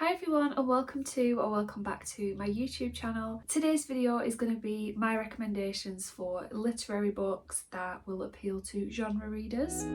Hi everyone and welcome back to my YouTube channel. Today's video is going to be my recommendations for literary books that will appeal to genre readers.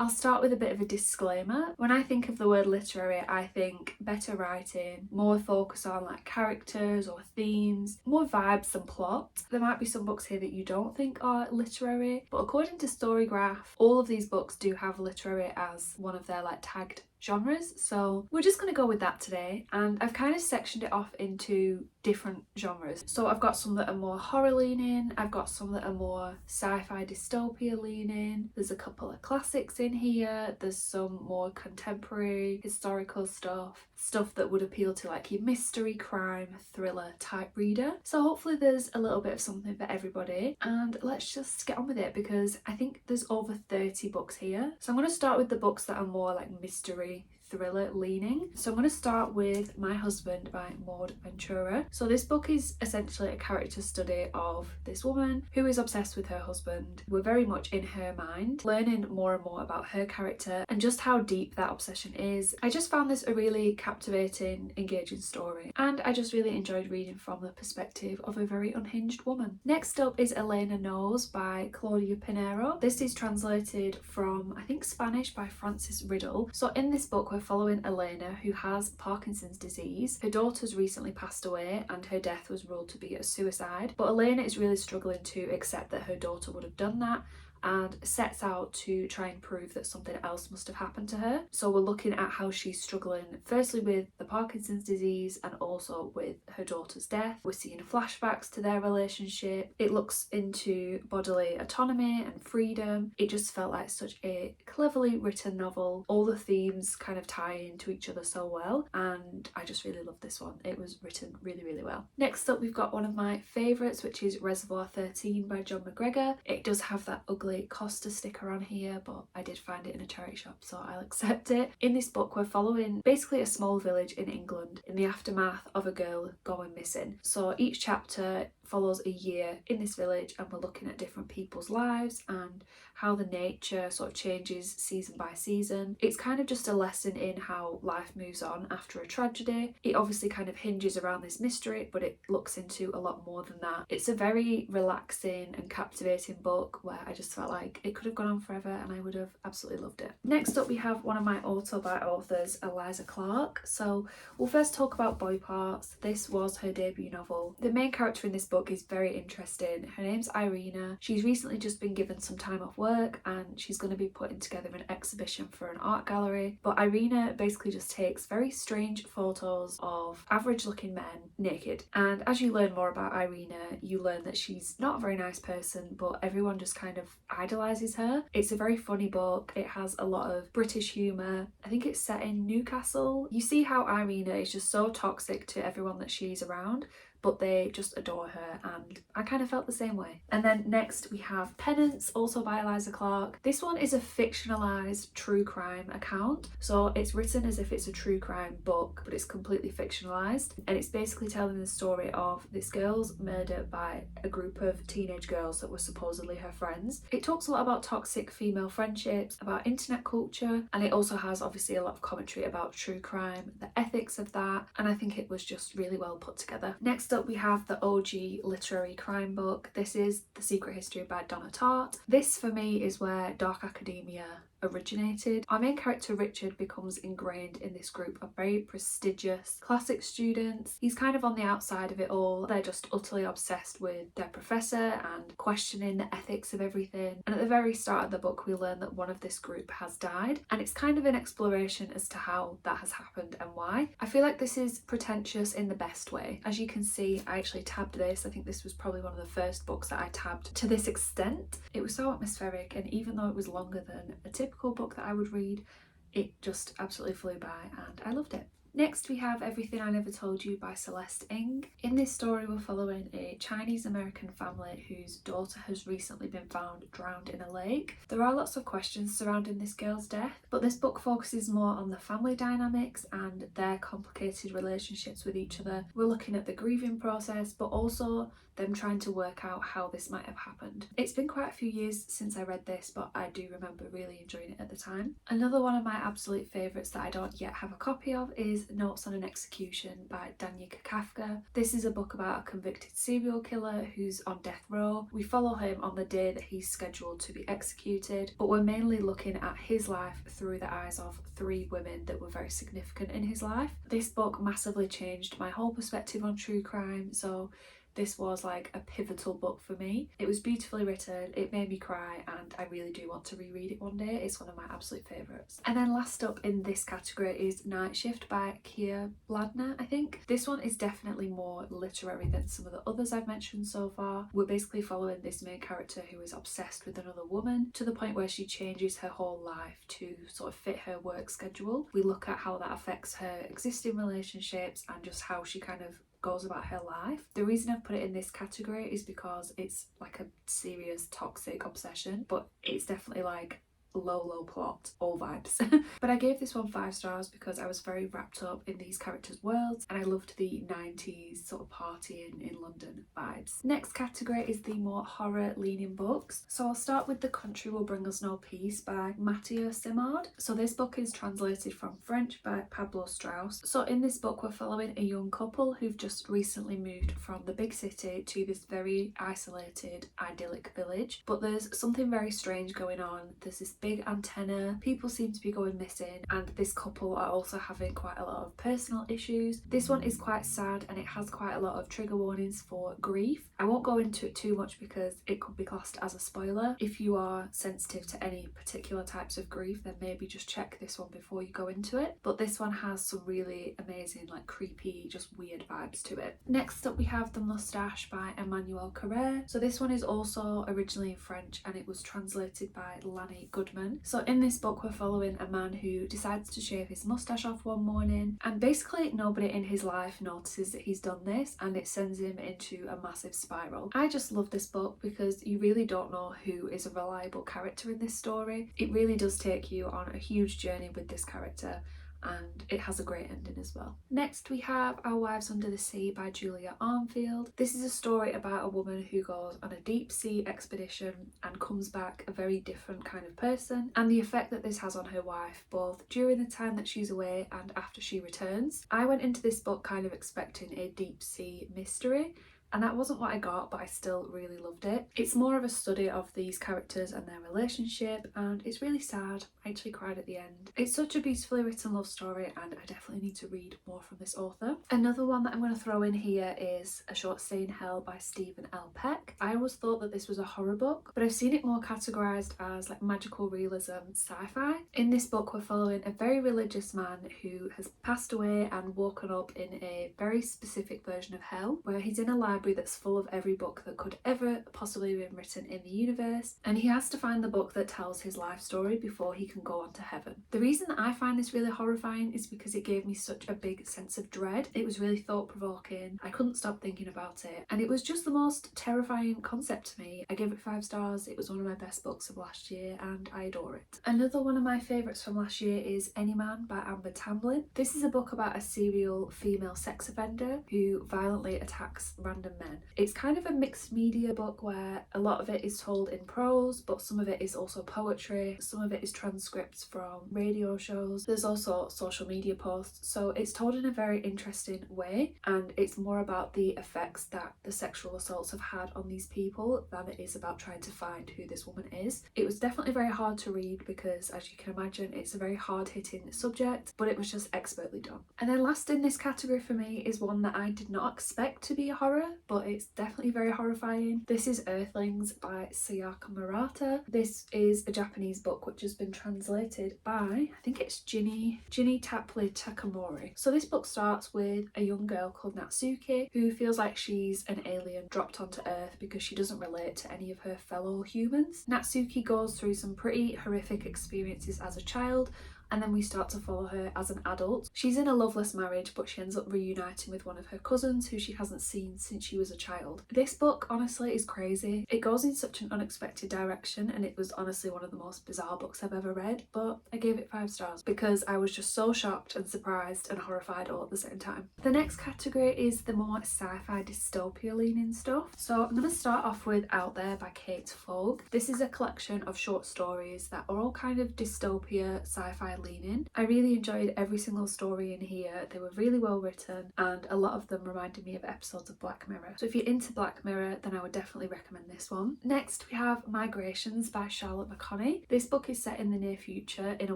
I'll start with a bit of a disclaimer. When I think of the word literary, I think better writing, more focus on like characters or themes, more vibes than plot. There might be some books here that you don't think are literary, but according to Storygraph, all of these books do have literary as one of their like tagged genres, so we're just going to go with that today. And I've kind of sectioned it off into different genres. So I've got some that are more horror leaning, I've got some that are more sci-fi dystopia leaning, there's a couple of classics in here, there's some more contemporary historical stuff that would appeal to like your mystery, crime, thriller type reader. So hopefully there's a little bit of something for everybody, and let's just get on with it because I think there's over 30 books here. So I'm going to start with the books that are more like mystery thriller leaning. So I'm going to start with My Husband by Maud Ventura. So this book is essentially a character study of this woman who is obsessed with her husband. We're very much in her mind, learning more and more about her character and just how deep that obsession is. I just found this a really captivating, engaging story, and I just really enjoyed reading from the perspective of a very unhinged woman. Next up is Elena Knows by Claudia Pinheiro. This is translated from, I think, Spanish by Francis Riddle. So in this book we're following Elena, who has Parkinson's disease. Her daughter's recently passed away and her death was ruled to be a suicide, but Elena is really struggling to accept that her daughter would have done that and sets out to try and prove that something else must have happened to her. So we're looking at how she's struggling firstly with the Parkinson's disease and also with her daughter's death. We're seeing flashbacks to their relationship. It looks into bodily autonomy and freedom. It just felt like such a cleverly written novel. All the themes kind of tie into each other so well, and I just really love this one. It was written really, really well. Next up we've got one of my favourites, which is Reservoir 13 by John McGregor. It does have that ugly Costa sticker on here, but I did find it in a charity shop, so I'll accept it. In this book we're following basically a small village in England in the aftermath of a girl going missing. So each chapter follows a year in this village and we're looking at different people's lives and how the nature sort of changes season by season. It's kind of just a lesson in how life moves on after a tragedy. It obviously kind of hinges around this mystery, but it looks into a lot more than that. It's a very relaxing and captivating book where I just felt like it could have gone on forever and I would have absolutely loved it. Next up we have one of my auto by authors, Eliza Clark. So we'll first talk about Boy Parts. This was her debut novel. The main character in this book is very interesting. Her name's Irina. She's recently just been given some time off work and she's going to be putting together an exhibition for an art gallery. But Irina basically just takes very strange photos of average looking men naked. And as you learn more about Irina, you learn that she's not a very nice person, but everyone just kind of idolises her. It's a very funny book. It has a lot of British humour. I think it's set in Newcastle. You see how Irina is just so toxic to everyone that she's around, but they just adore her, and I kind of felt the same way. And then next we have Penance, also by Eliza Clark. This one is a fictionalised true crime account, so it's written as if it's a true crime book, but it's completely fictionalised, and it's basically telling the story of this girl's murder by a group of teenage girls that were supposedly her friends. It talks a lot about toxic female friendships, about internet culture, and it also has obviously a lot of commentary about true crime, the ethics of that, and I think it was just really well put together. Next up we have the OG literary crime book. This is The Secret History by Donna Tartt. This for me is where dark academia originated. Our main character Richard becomes ingrained in this group of very prestigious classic students. He's kind of on the outside of it all. They're just utterly obsessed with their professor and questioning the ethics of everything. And at the very start of the book we learn that one of this group has died, and it's kind of an exploration as to how that has happened and why. I feel like this is pretentious in the best way. As you can see, I actually tabbed this. I think this was probably one of the first books that I tabbed to this extent. It was so atmospheric, and even though it was longer than a typical book that I would read, it just absolutely flew by and I loved it. Next we have Everything I Never Told You by Celeste Ng. In this story we're following a Chinese-American family whose daughter has recently been found drowned in a lake. There are lots of questions surrounding this girl's death, but this book focuses more on the family dynamics and their complicated relationships with each other. We're looking at the grieving process, but also them trying to work out how this might have happened. It's been quite a few years since I read this, but I do remember really enjoying it at the time. Another one of my absolute favourites that I don't yet have a copy of is Notes on an Execution by Danyika Kafka. This is a book about a convicted serial killer who's on death row. We follow him on the day that he's scheduled to be executed, but we're mainly looking at his life through the eyes of 3 women that were very significant in his life. This book massively changed my whole perspective on true crime, so this was like a pivotal book for me. It was beautifully written, it made me cry, and I really do want to reread it one day. It's one of my absolute favourites. And then last up in this category is Night Shift by Kia Bladner, I think. This one is definitely more literary than some of the others I've mentioned so far. We're basically following this main character who is obsessed with another woman to the point where she changes her whole life to sort of fit her work schedule. We look at how that affects her existing relationships and just how she kind of goes about her life. The reason I've put it in this category is because it's like a serious toxic obsession, but it's definitely like low plot, all vibes. But I gave this one 5 stars because I was very wrapped up in these characters' worlds and I loved the 90s sort of partying in London vibes. Next category is the more horror leaning books. So I'll start with The Country Will Bring Us No Peace by Mathieu Simard. So this book is translated from French by Pablo Strauss. So in this book we're following a young couple who've just recently moved from the big city to this very isolated, idyllic village. But there's something very strange going on. There's this big antenna, people seem to be going missing, and this couple are also having quite a lot of personal issues. This one is quite sad and it has quite a lot of trigger warnings for grief. I won't go into it too much because it could be classed as a spoiler. If you are sensitive to any particular types of grief, then maybe just check this one before you go into it. But this one has some really amazing, like creepy, just weird vibes to it. Next up we have The Mustache by Emmanuel Carrere. So this one is also originally in French and it was translated by Lanny Goodman. So in this book we're following a man who decides to shave his mustache off one morning, and basically nobody in his life notices that he's done this and it sends him into a massive spiral. I just love this book because you really don't know who is a reliable character in this story. It really does take you on a huge journey with this character, and it has a great ending as well. Next we have Our Wives Under the Sea by Julia Armfield. This is a story about a woman who goes on a deep sea expedition and comes back a very different kind of person, and the effect that this has on her wife both during the time that she's away and after she returns. I went into this book kind of expecting a deep sea mystery, and that wasn't what I got, but I still really loved it. It's more of a study of these characters and their relationship, and it's really sad. I actually cried at the end. It's such a beautifully written love story, and I definitely need to read more from this author. Another one that I'm going to throw in here is A Short Stay in Hell by Stephen L. Peck. I always thought that this was a horror book, but I've seen it more categorised as like magical realism sci-fi. In this book we're following a very religious man who has passed away and woken up in a very specific version of hell, where he's in a library that's full of every book that could ever possibly have been written in the universe, and he has to find the book that tells his life story before he can go on to heaven. The reason that I find this really horrifying is because it gave me such a big sense of dread. It was really thought-provoking, I couldn't stop thinking about it, and it was just the most terrifying concept to me. I gave it 5 stars, it was one of my best books of last year and I adore it. Another one of my favourites from last year is Any Man by Amber Tamblyn. This is a book about a serial female sex offender who violently attacks random men. It's kind of a mixed media book where a lot of it is told in prose, but some of it is also poetry, some of it is transcripts from radio shows, there's also social media posts, so it's told in a very interesting way, and it's more about the effects that the sexual assaults have had on these people than it is about trying to find who this woman is. It was definitely very hard to read because, as you can imagine, it's a very hard-hitting subject, but it was just expertly done. And then last in this category for me is one that I did not expect to be a horror, but it's definitely very horrifying. This is Earthlings by Sayaka Murata. This is a Japanese book which has been translated by, I think it's Ginny Tapley Takamori. So this book starts with a young girl called Natsuki who feels like she's an alien dropped onto Earth because she doesn't relate to any of her fellow humans. Natsuki goes through some pretty horrific experiences as a child, and then we start to follow her as an adult. She's in a loveless marriage, but she ends up reuniting with one of her cousins who she hasn't seen since she was a child. This book honestly is crazy. It goes in such an unexpected direction, and it was honestly one of the most bizarre books I've ever read, but I gave it 5 stars because I was just so shocked and surprised and horrified all at the same time. The next category is the more sci-fi dystopia leaning stuff. So I'm going to start off with Out There by Kate Fogg. This is a collection of short stories that are all kind of dystopia sci-fi leaning. I really enjoyed every single story in here. They were really well written, and a lot of them reminded me of episodes of Black Mirror. So if you're into Black Mirror, then I would definitely recommend this one. Next we have Migrations by Charlotte McConney. This book is set in the near future in a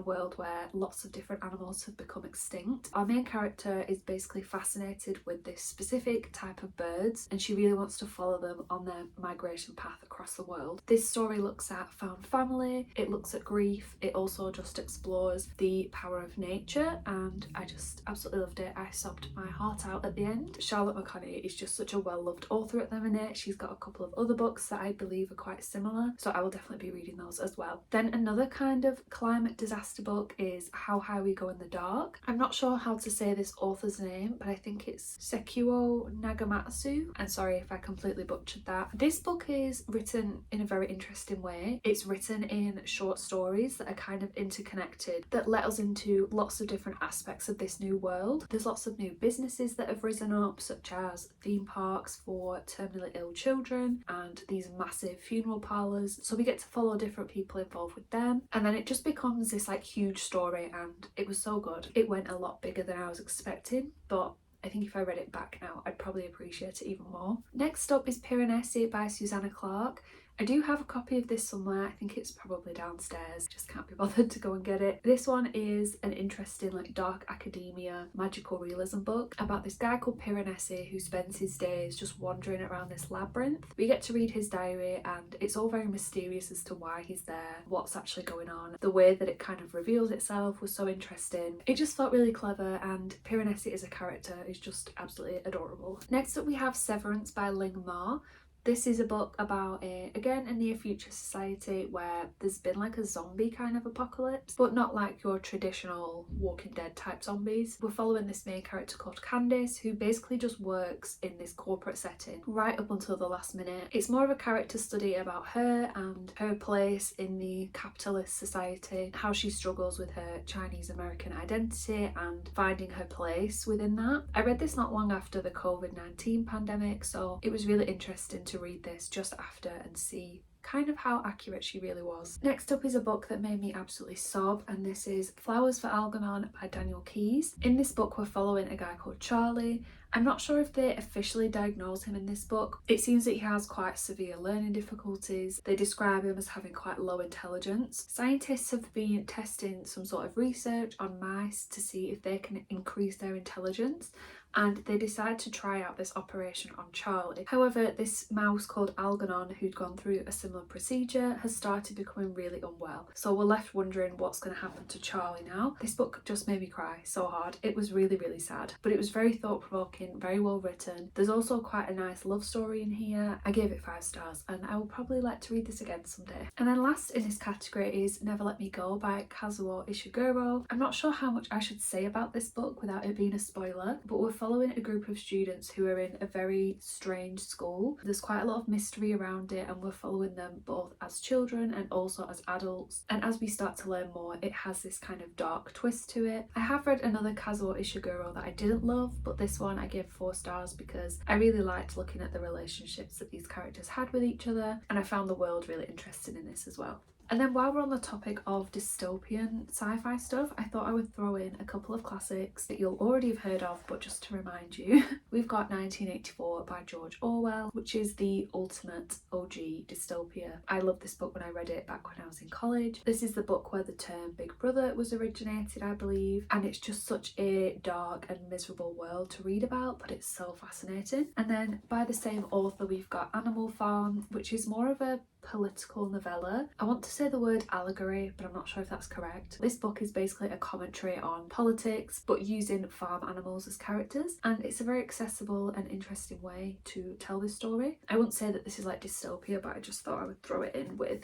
world where lots of different animals have become extinct. Our main character is basically fascinated with this specific type of birds, and she really wants to follow them on their migration path across the world. This story looks at found family, it looks at grief, it also just explores the power of nature, and I just absolutely loved it. I sobbed my heart out at the end. Charlotte McConney is just such a well-loved author at the minute. She's got a couple of other books that I believe are quite similar, so I will definitely be reading those as well. Then another kind of climate disaster book is How High We Go in the Dark. I'm not sure how to say this author's name, but I think it's Sekuo Nagamatsu. I'm sorry if I completely butchered that. This book is written in a very interesting way. It's written in short stories that are kind of interconnected, that let us into lots of different aspects of this new world. There's lots of new businesses that have risen up, such as theme parks for terminally ill children and these massive funeral parlours. So we get to follow different people involved with them, and then it just becomes this like huge story, and it was so good. It went a lot bigger than I was expecting, but I think if I read it back now, I'd probably appreciate it even more. Next up is Piranesi by Susanna Clarke. I do have a copy of this somewhere. I think it's probably downstairs. Just can't be bothered to go and get it. This one is an interesting like dark academia magical realism book about this guy called Piranesi who spends his days just wandering around this labyrinth. We get to read his diary, and it's all very mysterious as to why he's there, what's actually going on. The way that it kind of reveals itself was so interesting. It just felt really clever, and Piranesi as a character is just absolutely adorable. Next up we have Severance by Ling Ma. This is a book about again, a near future society where there's been like a zombie kind of apocalypse, but not like your traditional Walking Dead type zombies. We're following this main character called Candice, who basically just works in this corporate setting right up until the last minute. It's more of a character study about her and her place in the capitalist society, how she struggles with her Chinese American identity and finding her place within that. I read this not long after the COVID-19 pandemic, so it was really interesting to read this just after and see kind of how accurate she really was. Next up is a book that made me absolutely sob, and this is Flowers for Algernon by Daniel Keyes. In this book we're following a guy called Charlie. I'm not sure if they officially diagnose him in this book. It seems that he has quite severe learning difficulties. They describe him as having quite low intelligence. Scientists have been testing some sort of research on mice to see if they can increase their intelligence, and they decide to try out this operation on Charlie. However, this mouse called Algernon, who'd gone through a similar procedure, has started becoming really unwell. So we're left wondering what's going to happen to Charlie now. This book just made me cry so hard. It was really, really sad, but it was very thought-provoking, very well written. There's also quite a nice love story in here. I gave it 5 stars, and I will probably like to read this again someday. And then last in this category is Never Let Me Go by Kazuo Ishiguro. I'm not sure how much I should say about this book without it being a spoiler, but we're following a group of students who are in a very strange school. There's quite a lot of mystery around it, and we're following them both as children and also as adults. And as we start to learn more, it has this kind of dark twist to it. I have read another Kazuo Ishiguro that I didn't love, but this one I gave 4 stars because I really liked looking at the relationships that these characters had with each other, and I found the world really interesting in this as well. And then while we're on the topic of dystopian sci-fi stuff, I thought I would throw in a couple of classics that you'll already have heard of, but just to remind you, we've got 1984 by George Orwell, which is the ultimate OG dystopia. I loved this book when I read it back when I was in college. This is the book where the term Big Brother was originated, I believe, and it's just such a dark and miserable world to read about, but it's so fascinating. And then by the same author, we've got Animal Farm, which is more of a political novella. I want to say the word allegory, but I'm not sure if that's correct. This book is basically a commentary on politics, but using farm animals as characters, and it's a very accessible and interesting way to tell this story. I wouldn't say that this is like dystopia, but I just thought I would throw it in with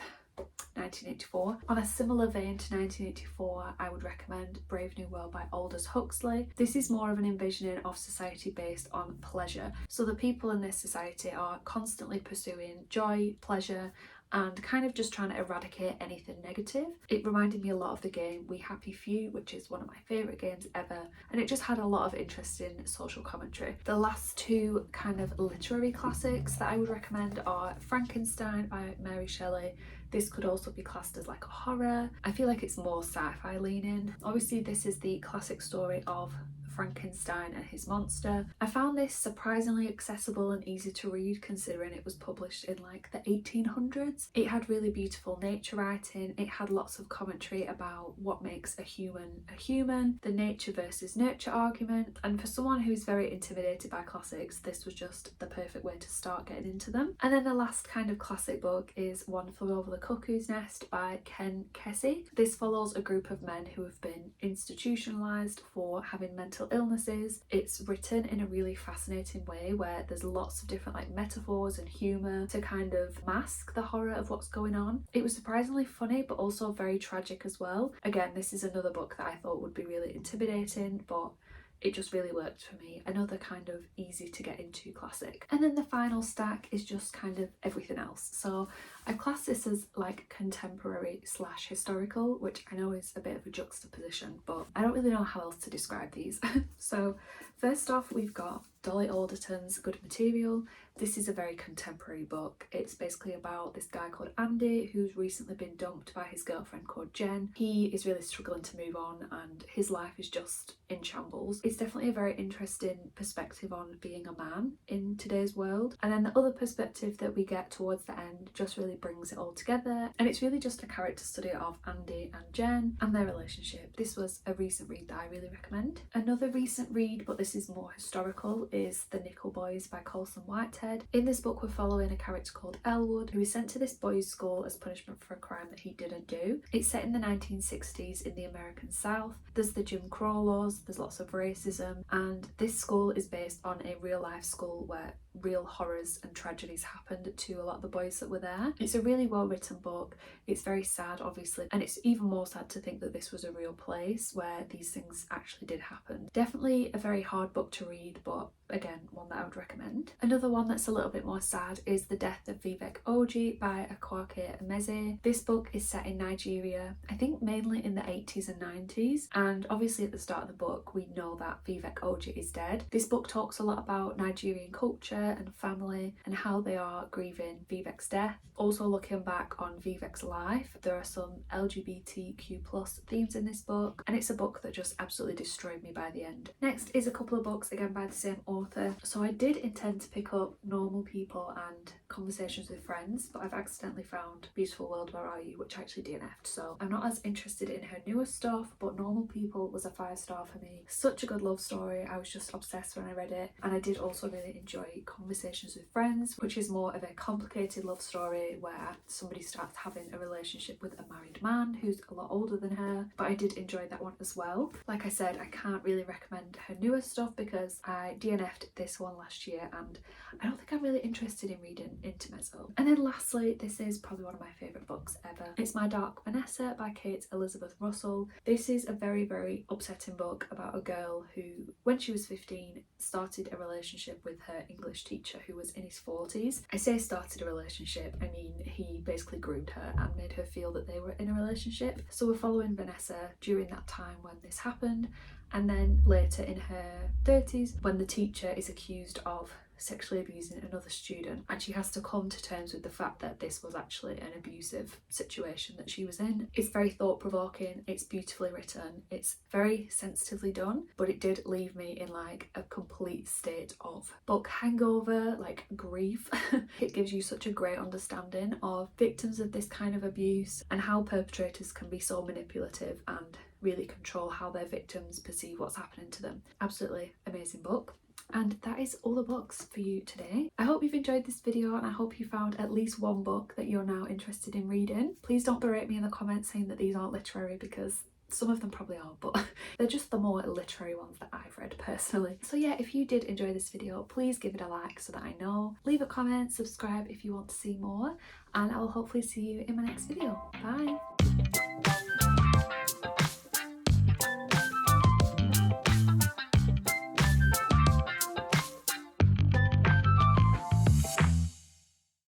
1984. On a similar vein to 1984, I would recommend Brave New World by Aldous Huxley. This is more of an envisioning of society based on pleasure. So the people in this society are constantly pursuing joy, pleasure, and kind of just trying to eradicate anything negative. It reminded me a lot of the game We Happy Few, which is one of my favourite games ever, and it just had a lot of interesting social commentary. The last two kind of literary classics that I would recommend are Frankenstein by Mary Shelley. This could also be classed as like a horror. I feel like it's more sci-fi leaning. Obviously this is the classic story of Frankenstein and his monster. I found this surprisingly accessible and easy to read considering it was published in like the 1800s. It had really beautiful nature writing, it had lots of commentary about what makes a human, the nature versus nurture argument, and for someone who's very intimidated by classics, this was just the perfect way to start getting into them. And then the last kind of classic book is One Flew Over the Cuckoo's Nest by Ken Kesey. This follows a group of men who have been institutionalized for having mental illnesses. It's written in a really fascinating way where there's lots of different like metaphors and humour to kind of mask the horror of what's going on. It was surprisingly funny but also very tragic as well. Again, this is another book that I thought would be really intimidating, but it just really worked for me. Another kind of easy to get into classic. And then the final stack is just kind of everything else. So I class this as like contemporary slash historical, which I know is a bit of a juxtaposition, but I don't really know how else to describe these. So first off, we've got Dolly Alderton's Good Material. This is a very contemporary book. It's basically about this guy called Andy who's recently been dumped by his girlfriend called Jen. He is really struggling to move on and his life is just in shambles. It's definitely a very interesting perspective on being a man in today's world. And then the other perspective that we get towards the end just really brings it all together. And it's really just a character study of Andy and Jen and their relationship. This was a recent read that I really recommend. Another recent read, but this is more historical, is The Nickel Boys by Colson Whitehead. In this book we're following a character called Elwood who is sent to this boys' school as punishment for a crime that he didn't do. It's set in the 1960s in the American South. There's the Jim Crow laws, there's lots of racism, and this school is based on a real life school where real horrors and tragedies happened to a lot of the boys that were there. It's a really well written book. It's very sad obviously, and it's even more sad to think that this was a real place where these things actually did happen. Definitely a very hard book to read, but again, one that I would recommend. Another one that's a little bit more sad is The Death of Vivek Oji by Akwake Emeze. This book is set in Nigeria, I think mainly in the 80s and 90s, and obviously at the start of the book we know that Vivek Oji is dead. This book talks a lot about Nigerian culture and family and how they are grieving Vivek's death. Also looking back on Vivek's life, there are some LGBTQ plus themes in this book, and it's a book that just absolutely destroyed me by the end. Next is a couple of books again by the same author. So I did intend to pick up Normal People and Conversations with Friends, but I've accidentally found Beautiful World Where Are You, which I actually DNF'd, so I'm not as interested in her newer stuff, but Normal People was a 5-star for me. Such a good love story. I was just obsessed when I read it, and I did also really enjoy Conversations with Friends, which is more of a complicated love story where somebody starts having a relationship with a married man who's a lot older than her, but I did enjoy that one as well. Like I said, I can't really recommend her newer stuff because I DNF'd this one last year and I don't think I'm really interested in reading Intermezzo. And then lastly, this is probably one of my favourite books ever. It's My Dark Vanessa by Kate Elizabeth Russell. This is a very, very upsetting book about a girl who, when she was 15, started a relationship with her English teacher who was in his 40s. I say started a relationship, I mean he basically groomed her and made her feel that they were in a relationship. So we're following Vanessa during that time when this happened, and then later in her 30s when the teacher is accused of sexually abusing another student, and she has to come to terms with the fact that this was actually an abusive situation that she was in. It's very thought-provoking, it's beautifully written, it's very sensitively done, but it did leave me in like a complete state of book hangover, like grief. It gives you such a great understanding of victims of this kind of abuse and how perpetrators can be so manipulative and really control how their victims perceive what's happening to them. Absolutely amazing book. And that is all the books for you today. I hope you've enjoyed this video and I hope you found at least one book that you're now interested in reading. Please don't berate me in the comments saying that these aren't literary because Some of them probably are, but they're just the more literary ones that I've read personally. So yeah, if you did enjoy this video, please give it a like so that I know. Leave a comment, subscribe if you want to see more, and I'll hopefully see you in my next video. Bye!